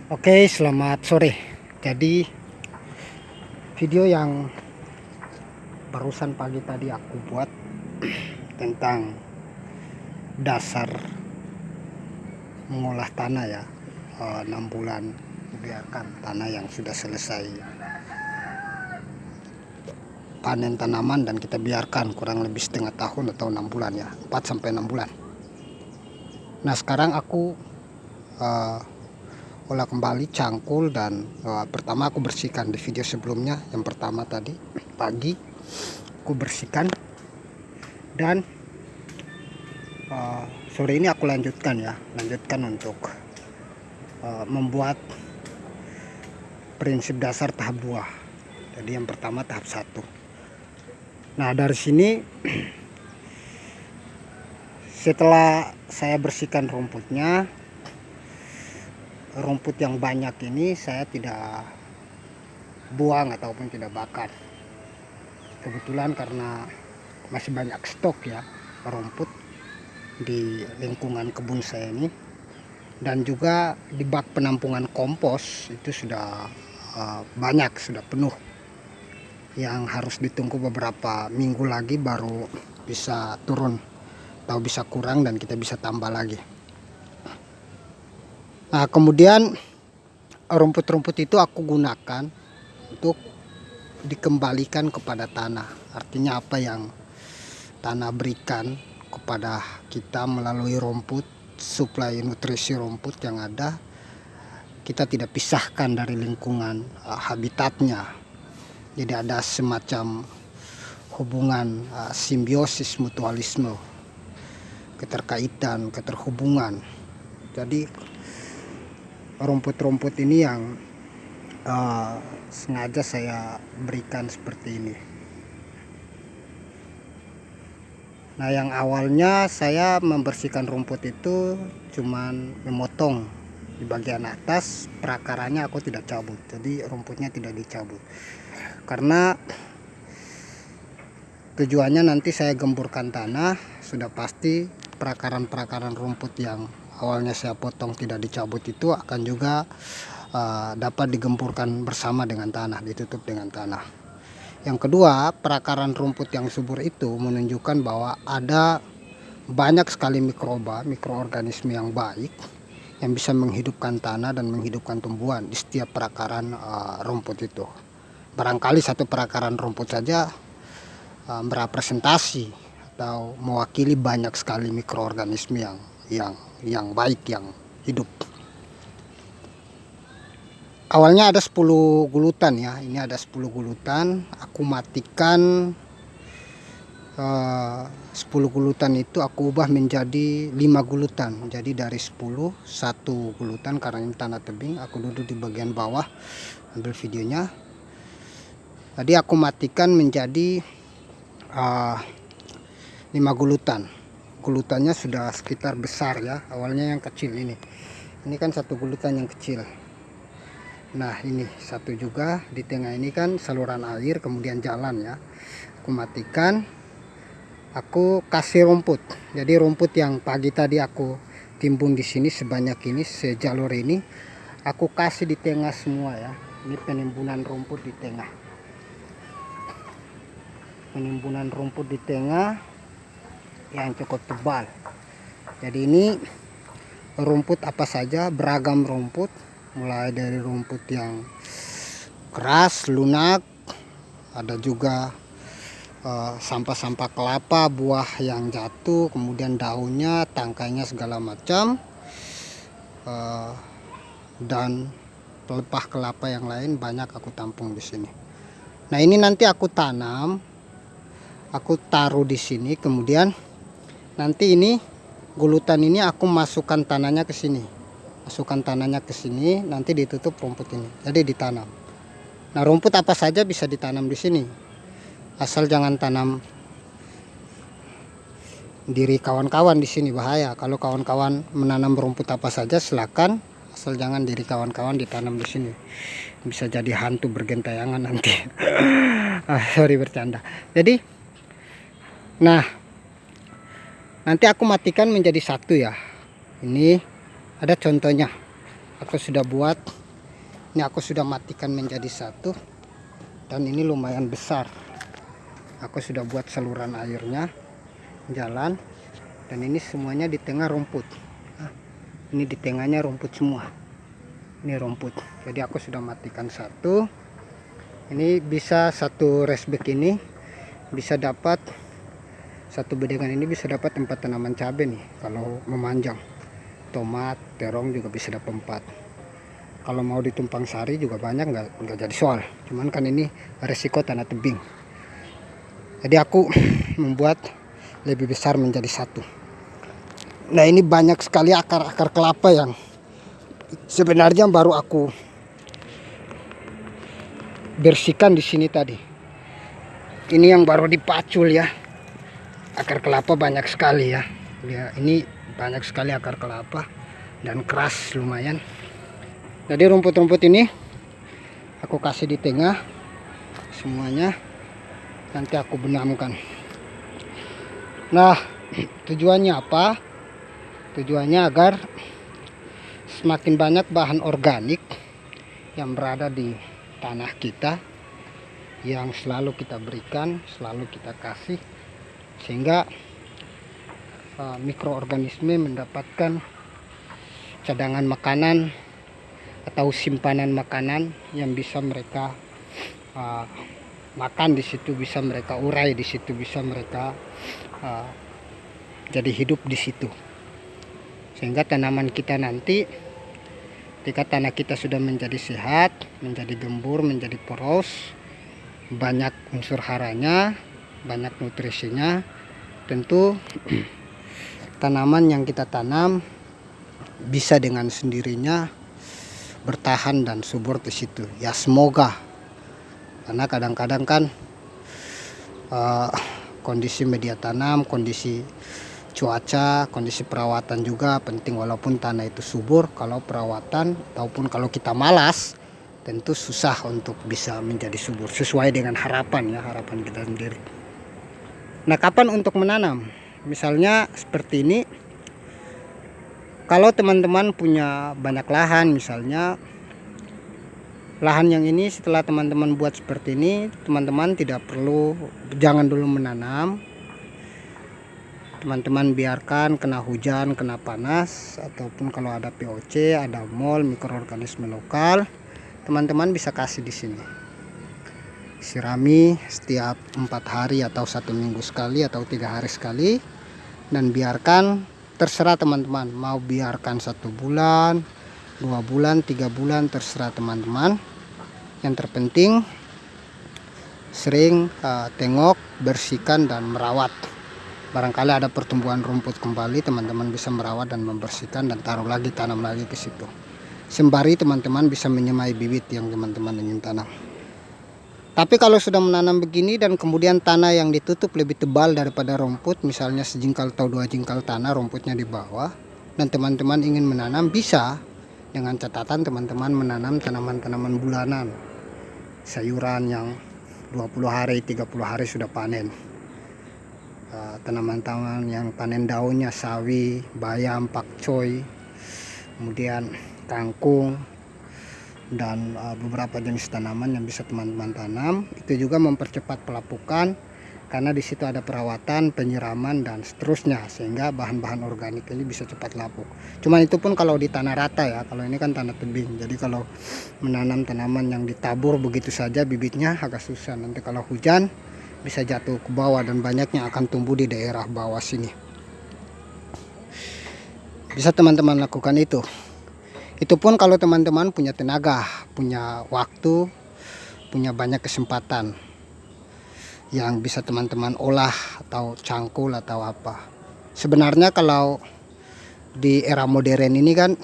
Oke, selamat sore. Jadi video yang barusan pagi tadi aku buat tentang dasar mengolah tanah ya, 6 bulan biarkan tanah yang sudah selesai panen tanaman dan kita biarkan kurang lebih setengah tahun atau 6 bulan ya, 4 sampai 6 bulan. Nah, sekarang aku olah kembali, cangkul, dan pertama aku bersihkan di video sebelumnya. Yang pertama tadi pagi aku bersihkan, dan sore ini aku lanjutkan untuk membuat prinsip dasar tahap 2. Jadi yang pertama tahap 1. Nah, dari sini setelah saya bersihkan rumputnya, rumput yang banyak ini saya tidak buang ataupun tidak bakar. Kebetulan karena masih banyak stok ya rumput di lingkungan kebun saya ini, dan juga di bak penampungan kompos itu sudah banyak, sudah penuh, yang harus ditunggu beberapa minggu lagi baru bisa turun atau bisa kurang dan kita bisa tambah lagi. Nah, kemudian rumput-rumput itu aku gunakan untuk dikembalikan kepada tanah. Artinya apa yang tanah berikan kepada kita melalui rumput, suplai nutrisi rumput yang ada, kita tidak pisahkan dari lingkungan habitatnya. Jadi ada semacam hubungan simbiosis, mutualisme, keterkaitan, keterhubungan. Jadi rumput-rumput ini yang sengaja saya berikan seperti ini. Nah, yang awalnya saya membersihkan rumput itu cuman memotong di bagian atas, perakarannya aku tidak cabut. Jadi rumputnya tidak dicabut. Karena tujuannya nanti saya gemburkan tanah, sudah pasti perakaran-perakaran rumput yang awalnya saya potong tidak dicabut itu akan juga dapat digempurkan bersama dengan tanah, ditutup dengan tanah. Yang kedua, perakaran rumput yang subur itu menunjukkan bahwa ada banyak sekali mikroorganisme yang baik yang bisa menghidupkan tanah dan menghidupkan tumbuhan di setiap perakaran rumput itu. Barangkali satu perakaran rumput saja merepresentasi atau mewakili banyak sekali mikroorganisme yang baik, yang hidup. Awalnya ada 10 gulutan ya, ini ada 10 gulutan. Aku matikan 10 gulutan itu aku ubah menjadi 5 gulutan. Jadi dari 10, 1 gulutan karena ini tanah tebing. Aku duduk di bagian bawah, ambil videonya. Tadi aku matikan menjadi 5 gulutan. Gulutannya sudah sekitar besar ya. Awalnya yang kecil ini kan satu gulutan yang kecil. Nah, ini satu juga di tengah, ini kan saluran air, kemudian jalan ya. Aku matikan, aku kasih rumput. Jadi rumput yang pagi tadi aku timbun di sini sebanyak ini, sejalur ini, aku kasih di tengah semua ya. Ini penimbunan rumput di tengah. Penimbunan rumput di tengah yang cukup tebal. Jadi ini rumput apa saja, beragam rumput, mulai dari rumput yang keras, lunak, ada juga sampah-sampah kelapa, buah yang jatuh, kemudian daunnya, tangkainya, segala macam, dan pelepah kelapa yang lain banyak aku tampung di sini. Nah, ini nanti aku tanam, aku taruh di sini, kemudian nanti ini gulutan ini aku masukkan tanahnya ke sini. Nanti ditutup rumput ini, jadi ditanam. Nah, rumput apa saja bisa ditanam di sini, asal jangan tanam diri kawan-kawan di sini, bahaya. Kalau kawan-kawan menanam rumput apa saja silakan, asal jangan diri kawan-kawan ditanam di sini, bisa jadi hantu bergentayangan nanti. Sorry, bercanda. Jadi, nah, nanti aku matikan menjadi 1 ya. Ini ada contohnya. aku sudah buat. Ini aku sudah matikan menjadi satu, dan ini lumayan besar. Aku sudah buat saluran airnya, jalan, dan ini semuanya di tengah rumput. Ini di tengahnya rumput semua. Ini rumput. Jadi aku sudah matikan satu. Ini bisa satu resbek ini bisa dapat, satu bedengan ini bisa dapat 4 tanaman cabai nih kalau memanjang. Tomat, terong juga bisa dapat 4. Kalau mau ditumpang sari juga banyak, nggak jadi soal. Cuman kan ini resiko tanah tebing. Jadi aku membuat lebih besar menjadi satu. Nah, ini banyak sekali akar-akar kelapa yang sebenarnya baru aku bersihkan di sini tadi. Ini yang baru dipacul ya. Akar kelapa banyak sekali ya. Ini banyak sekali akar kelapa dan keras lumayan. Jadi rumput-rumput ini aku kasih di tengah semuanya, nanti aku benamkan. Nah, tujuannya apa? Tujuannya agar semakin banyak bahan organik yang berada di tanah kita, yang selalu kita berikan, selalu kita kasih, sehingga mikroorganisme mendapatkan cadangan makanan atau simpanan makanan yang bisa mereka makan di situ, bisa mereka urai di situ, bisa mereka jadi hidup di situ. Sehingga tanaman kita nanti ketika tanah kita sudah menjadi sehat, menjadi gembur, menjadi poros, banyak unsur haranya, banyak nutrisinya, tentu tanaman yang kita tanam bisa dengan sendirinya bertahan dan subur di situ. Ya semoga, karena kadang-kadang kan kondisi media tanam, kondisi cuaca, kondisi perawatan juga penting. Walaupun tanah itu subur, kalau perawatan ataupun kalau kita malas, tentu susah untuk bisa menjadi subur sesuai dengan harapan ya, harapan kita sendiri. Nah, kapan untuk menanam? Misalnya seperti ini. Kalau teman-teman punya banyak lahan, misalnya lahan yang ini setelah teman-teman buat seperti ini, teman-teman jangan dulu menanam. Teman-teman biarkan kena hujan, kena panas, ataupun kalau ada POC, ada mol, mikroorganisme lokal, teman-teman bisa kasih di sini. Sirami setiap 4 hari atau 1 minggu sekali atau 3 hari sekali, dan biarkan. Terserah teman-teman, mau biarkan 1 bulan, 2 bulan, 3 bulan, terserah teman-teman. Yang terpenting sering tengok, bersihkan dan merawat. Barangkali ada pertumbuhan rumput kembali, teman-teman bisa merawat dan membersihkan dan taruh lagi, tanam lagi ke situ. Sembari teman-teman bisa menyemai bibit yang teman-teman ingin tanam. Tapi kalau sudah menanam begini dan kemudian tanah yang ditutup lebih tebal daripada rumput, misalnya sejengkal atau 2 jengkal tanah, rumputnya di bawah, dan teman-teman ingin menanam, bisa dengan catatan teman-teman menanam tanaman-tanaman bulanan, sayuran yang 20 hari, 30 hari sudah panen. Tanaman-tanaman yang panen daunnya, sawi, bayam, pakcoy, kemudian kangkung, dan beberapa jenis tanaman yang bisa teman-teman tanam. Itu juga mempercepat pelapukan karena di situ ada perawatan, penyiraman dan seterusnya, sehingga bahan-bahan organik ini bisa cepat lapuk. Cuman itu pun kalau di tanah rata ya, kalau ini kan tanah tebing. Jadi kalau menanam tanaman yang ditabur begitu saja bibitnya agak susah. Nanti kalau hujan bisa jatuh ke bawah dan banyaknya akan tumbuh di daerah bawah sini. Bisa teman-teman lakukan itu. Itu pun kalau teman-teman punya tenaga, punya waktu, punya banyak kesempatan yang bisa teman-teman olah atau cangkul atau apa. Sebenarnya kalau di era modern ini kan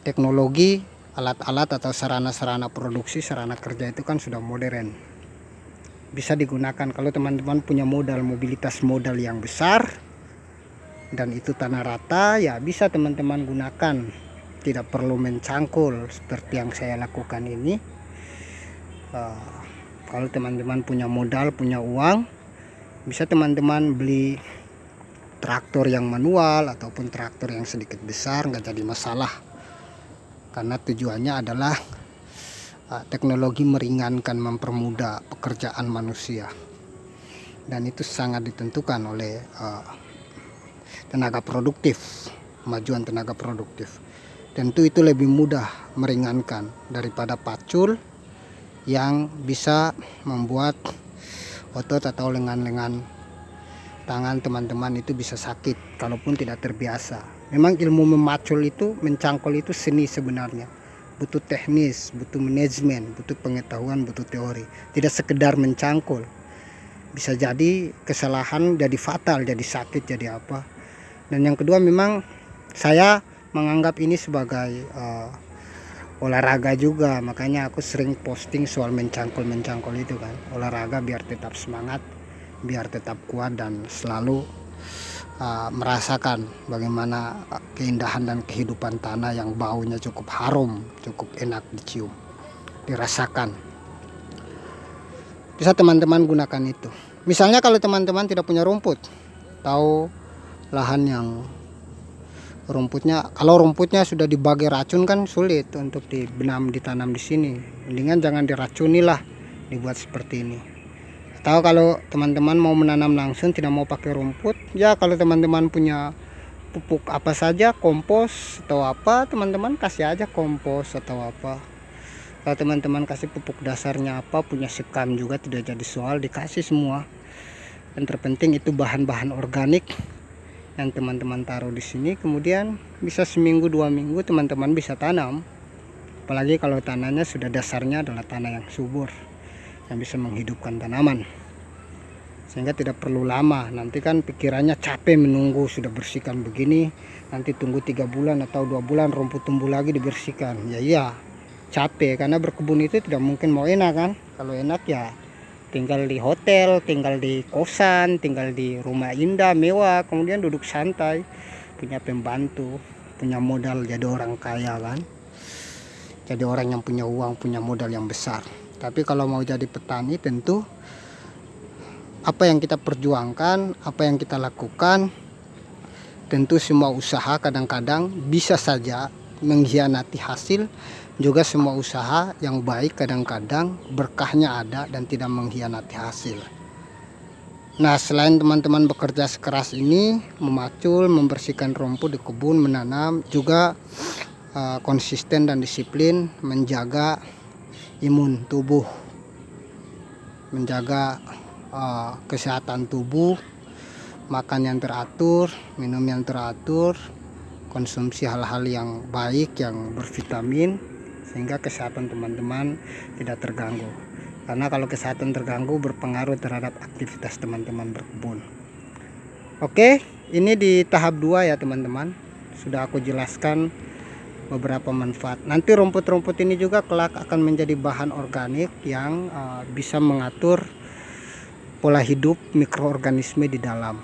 teknologi, alat-alat atau sarana-sarana produksi, sarana kerja itu kan sudah modern. Bisa digunakan kalau teman-teman punya modal, mobilitas modal yang besar dan itu tanah rata, ya bisa teman-teman gunakan. Tidak perlu mencangkul seperti yang saya lakukan ini. Kalau teman-teman punya modal, punya uang, bisa teman-teman beli traktor yang manual ataupun traktor yang sedikit besar, nggak jadi masalah. karena tujuannya adalah teknologi meringankan, mempermudah pekerjaan manusia, dan itu sangat ditentukan oleh tenaga produktif, kemajuan tenaga produktif. Tentu itu lebih mudah meringankan daripada pacul yang bisa membuat otot atau lengan-lengan tangan teman-teman itu bisa sakit kalaupun tidak terbiasa. Memang ilmu memacul itu, mencangkul itu seni sebenarnya. Butuh teknis, butuh manajemen, butuh pengetahuan, butuh teori. Tidak sekedar mencangkul. Bisa jadi kesalahan jadi fatal, jadi sakit, jadi apa. Dan yang kedua, memang saya menganggap ini sebagai olahraga juga. Makanya aku sering posting soal mencangkul itu kan. Olahraga biar tetap semangat, biar tetap kuat, dan selalu merasakan bagaimana keindahan dan kehidupan tanah yang baunya cukup harum, cukup enak dicium, dirasakan. Bisa teman-teman gunakan itu. Misalnya kalau teman-teman tidak punya rumput, tahu lahan yang kalau rumputnya sudah dibagi racun kan sulit untuk ditanam di sini. Mendingan jangan diracuni lah, dibuat seperti ini. Tahu kalau teman-teman mau menanam langsung, tidak mau pakai rumput, ya kalau teman-teman punya pupuk apa saja, kompos atau apa, teman-teman kasih aja kompos atau apa. Kalau teman-teman kasih pupuk dasarnya apa, punya sekam juga, tidak jadi soal, dikasih semua. Dan terpenting itu bahan-bahan organik yang teman-teman taruh di sini, kemudian bisa seminggu 2 minggu teman-teman bisa tanam. Apalagi kalau tanahnya sudah dasarnya adalah tanah yang subur, yang bisa menghidupkan tanaman, sehingga tidak perlu lama. Nanti kan pikirannya capek menunggu sudah bersihkan begini, nanti tunggu 3 bulan atau 2 bulan rumput tumbuh lagi dibersihkan. Ya iya, capek, karena berkebun itu tidak mungkin mau enak kan. Kalau enak ya tinggal di hotel, tinggal di kosan, tinggal di rumah indah mewah, kemudian duduk santai, punya pembantu, punya modal jadi orang kaya kan, jadi orang yang punya uang, punya modal yang besar. Tapi kalau mau jadi petani, tentu apa yang kita perjuangkan, apa yang kita lakukan, tentu semua usaha kadang-kadang bisa saja mengkhianati hasil. Juga semua usaha yang baik kadang-kadang berkahnya ada dan tidak mengkhianati hasil. Nah, selain teman-teman bekerja sekeras ini, memacul, membersihkan rumput di kebun, menanam, juga konsisten dan disiplin menjaga imun tubuh, menjaga kesehatan tubuh, makan yang teratur, minum yang teratur, konsumsi hal-hal yang baik, yang bervitamin, sehingga kesehatan teman-teman tidak terganggu. Karena kalau kesehatan terganggu berpengaruh terhadap aktivitas teman-teman berkebun. Oke, ini di tahap 2 ya teman-teman. Sudah aku jelaskan beberapa manfaat. Nanti rumput-rumput ini juga kelak akan menjadi bahan organik yang bisa mengatur pola hidup mikroorganisme di dalam.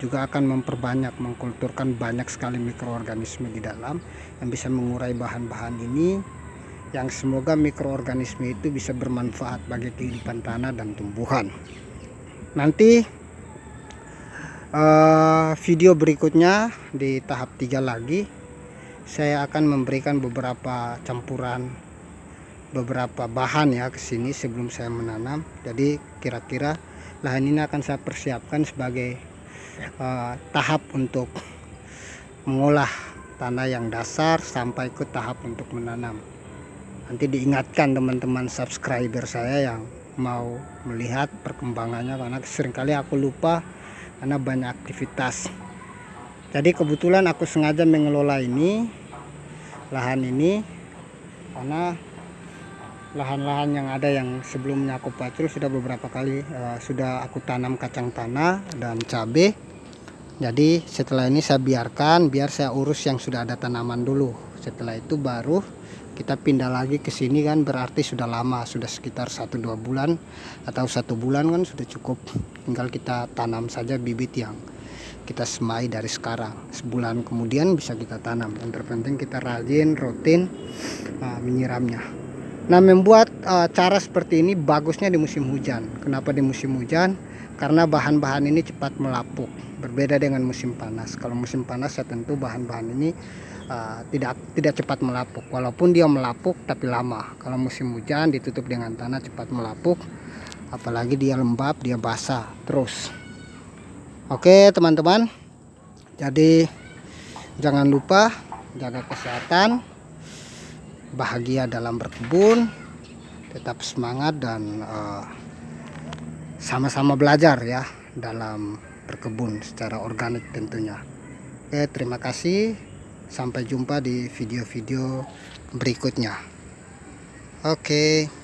Juga akan memperbanyak, mengkulturkan banyak sekali mikroorganisme di dalam yang bisa mengurai bahan-bahan ini, yang semoga mikroorganisme itu bisa bermanfaat bagi kehidupan tanah dan tumbuhan. Nanti video berikutnya di tahap 3 lagi, saya akan memberikan beberapa campuran, beberapa bahan ya ke sini sebelum saya menanam. Jadi kira-kira lahan ini akan saya persiapkan sebagai tahap untuk mengolah tanah yang dasar sampai ke tahap untuk menanam. Nanti diingatkan teman-teman subscriber saya yang mau melihat perkembangannya, karena seringkali aku lupa karena banyak aktivitas. Jadi kebetulan aku sengaja mengelola lahan ini karena lahan-lahan yang ada yang sebelumnya aku pacul sudah beberapa kali sudah aku tanam kacang tanah dan cabai. Jadi setelah ini saya biarkan, biar saya urus yang sudah ada tanaman dulu. Setelah itu baru kita pindah lagi ke sini kan, berarti sudah lama, sudah sekitar 1-2 bulan atau 1 bulan kan sudah cukup. Tinggal kita tanam saja bibit yang kita semai dari sekarang. Sebulan kemudian bisa kita tanam. Yang terpenting kita rajin, rutin menyiramnya. Nah, membuat cara seperti ini bagusnya di musim hujan. Kenapa di musim hujan? Karena bahan-bahan ini cepat melapuk. Berbeda dengan musim panas. Kalau musim panas ya tentu bahan-bahan ini tidak cepat melapuk. Walaupun dia melapuk tapi lama. Kalau musim hujan ditutup dengan tanah cepat melapuk, apalagi dia lembab, dia basah terus. Oke teman-teman, jadi jangan lupa jaga kesehatan, bahagia dalam berkebun, tetap semangat dan sama-sama belajar ya dalam berkebun secara organik tentunya. Oke, terima kasih, sampai jumpa di video-video berikutnya. Oke.